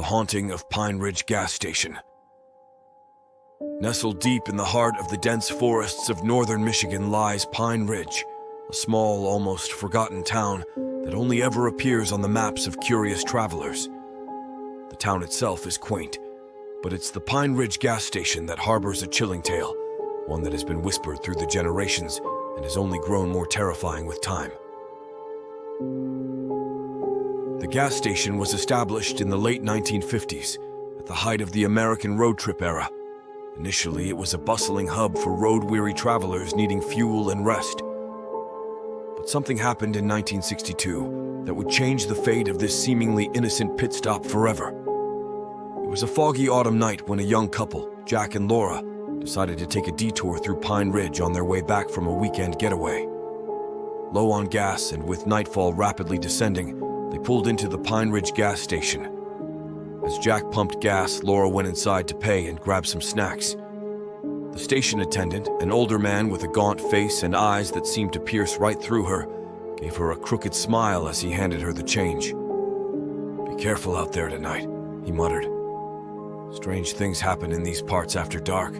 haunting of Pine Ridge gas station. Nestled deep in the heart of the dense forests of northern Michigan lies Pine Ridge, a small, almost forgotten town that only ever appears on the maps of curious travelers. The town itself is quaint, but it's the Pine Ridge gas station that harbors a chilling tale, one that has been whispered through the generations and has only grown more terrifying with time. The gas station was established in the late 1950s, at the height of the American road trip era. Initially, it was a bustling hub for road-weary travelers needing fuel and rest. But something happened in 1962 that would change the fate of this seemingly innocent pit stop forever. It was a foggy autumn night when a young couple, Jack and Laura, decided to take a detour through Pine Ridge on their way back from a weekend getaway. Low on gas and with nightfall rapidly descending, they pulled into the Pine Ridge gas station. As Jack pumped gas, Laura went inside to pay and grab some snacks. The station attendant, an older man with a gaunt face and eyes that seemed to pierce right through her, gave her a crooked smile as he handed her the change. "Be careful out there tonight," he muttered. "Strange things happen in these parts after dark."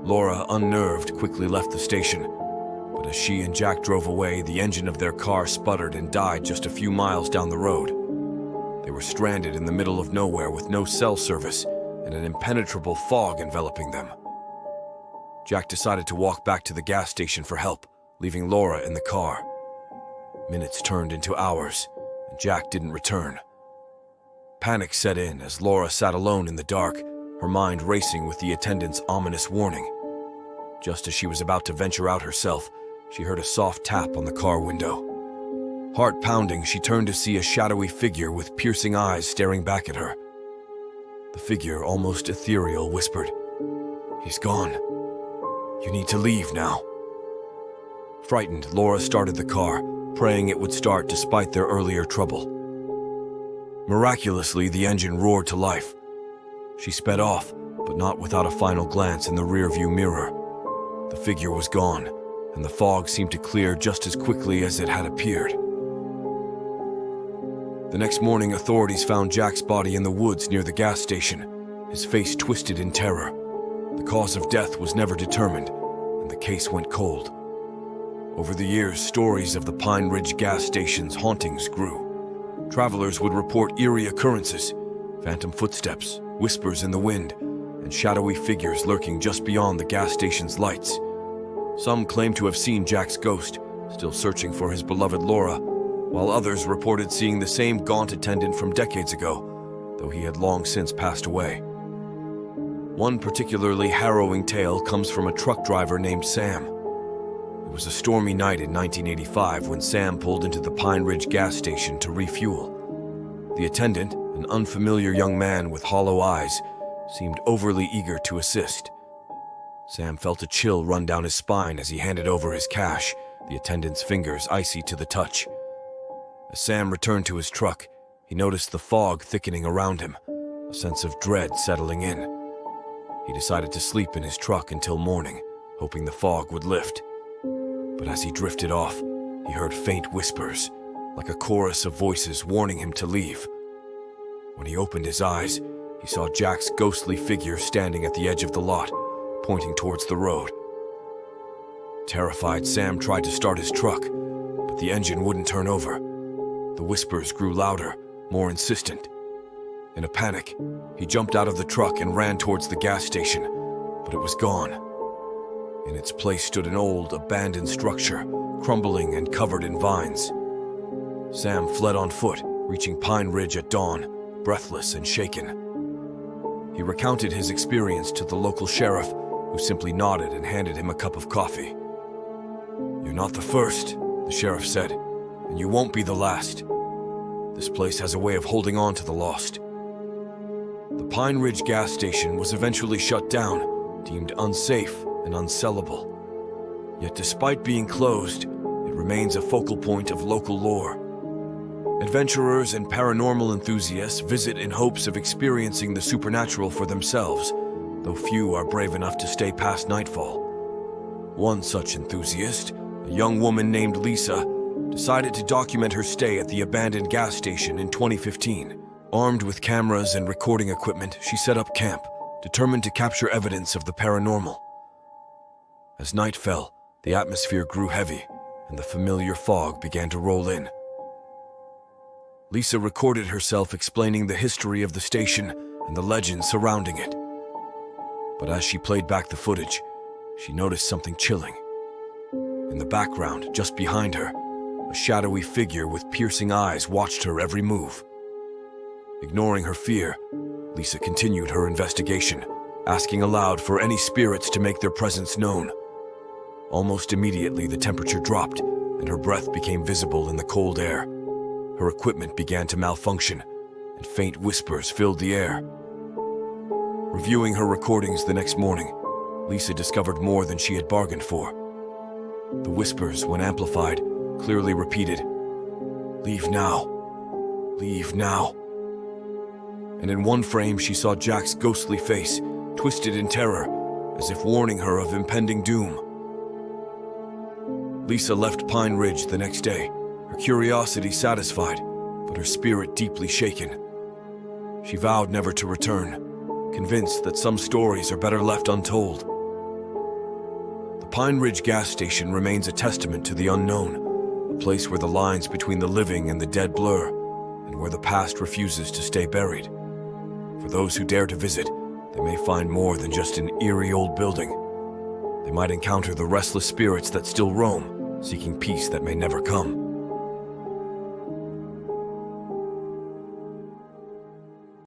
Laura, unnerved, quickly left the station. But as she and Jack drove away, the engine of their car sputtered and died just a few miles down the road. They were stranded in the middle of nowhere with no cell service and an impenetrable fog enveloping them. Jack decided to walk back to the gas station for help, leaving Laura in the car. Minutes turned into hours, and Jack didn't return. Panic set in as Laura sat alone in the dark, her mind racing with the attendant's ominous warning. Just as she was about to venture out herself, she heard a soft tap on the car window. Heart pounding, she turned to see a shadowy figure with piercing eyes staring back at her. The figure, almost ethereal, whispered, "He's gone. You need to leave now." Frightened, Laura started the car, praying it would start despite their earlier trouble. Miraculously, the engine roared to life. She sped off, but not without a final glance in the rearview mirror. The figure was gone, and the fog seemed to clear just as quickly as it had appeared. The next morning, authorities found Jack's body in the woods near the gas station, his face twisted in terror. The cause of death was never determined, and the case went cold. Over the years, stories of the Pine Ridge gas station's hauntings grew. Travelers would report eerie occurrences, phantom footsteps, whispers in the wind, and shadowy figures lurking just beyond the gas station's lights. Some claimed to have seen Jack's ghost, still searching for his beloved Laura, while others reported seeing the same gaunt attendant from decades ago, though he had long since passed away. One particularly harrowing tale comes from a truck driver named Sam. It was a stormy night in 1985 when Sam pulled into the Pine Ridge gas station to refuel. The attendant, an unfamiliar young man with hollow eyes, seemed overly eager to assist. Sam felt a chill run down his spine as he handed over his cash, the attendant's fingers icy to the touch. As Sam returned to his truck, he noticed the fog thickening around him, a sense of dread settling in. He decided to sleep in his truck until morning, hoping the fog would lift. But as he drifted off, he heard faint whispers, like a chorus of voices warning him to leave. When he opened his eyes, he saw Jack's ghostly figure standing at the edge of the lot, pointing towards the road. Terrified, Sam tried to start his truck, but the engine wouldn't turn over. The whispers grew louder, more insistent. In a panic, he jumped out of the truck and ran towards the gas station, but it was gone. In its place stood an old, abandoned structure, crumbling and covered in vines. Sam fled on foot, reaching Pine Ridge at dawn, breathless and shaken. He recounted his experience to the local sheriff, who simply nodded and handed him a cup of coffee. "You're not the first," the sheriff said, "and you won't be the last. This place has a way of holding on to the lost." The Pine Ridge gas station was eventually shut down, deemed unsafe and unsellable. Yet despite being closed, it remains a focal point of local lore. Adventurers and paranormal enthusiasts visit in hopes of experiencing the supernatural for themselves, though few are brave enough to stay past nightfall. One such enthusiast, a young woman named Lisa, decided to document her stay at the abandoned gas station in 2015, Armed with cameras and recording equipment, she set up camp, determined to capture evidence of the paranormal. As night fell, the atmosphere grew heavy, and the familiar fog began to roll in. Lisa recorded herself explaining the history of the station and the legends surrounding it. But as she played back the footage, she noticed something chilling. In the background, just behind her, a shadowy figure with piercing eyes watched her every move. Ignoring her fear, Lisa continued her investigation, asking aloud for any spirits to make their presence known. Almost immediately, the temperature dropped, and her breath became visible in the cold air. Her equipment began to malfunction, and faint whispers filled the air. Reviewing her recordings the next morning, Lisa discovered more than she had bargained for. The whispers, when amplified, clearly repeated, "Leave now. Leave now." And in one frame, she saw Jack's ghostly face, twisted in terror, as if warning her of impending doom. Lisa left Pine Ridge the next day, her curiosity satisfied, but her spirit deeply shaken. She vowed never to return, convinced that some stories are better left untold. The Pine Ridge gas station remains a testament to the unknown, a place where the lines between the living and the dead blur, and where the past refuses to stay buried. For those who dare to visit, they may find more than just an eerie old building. They might encounter the restless spirits that still roam, seeking peace that may never come.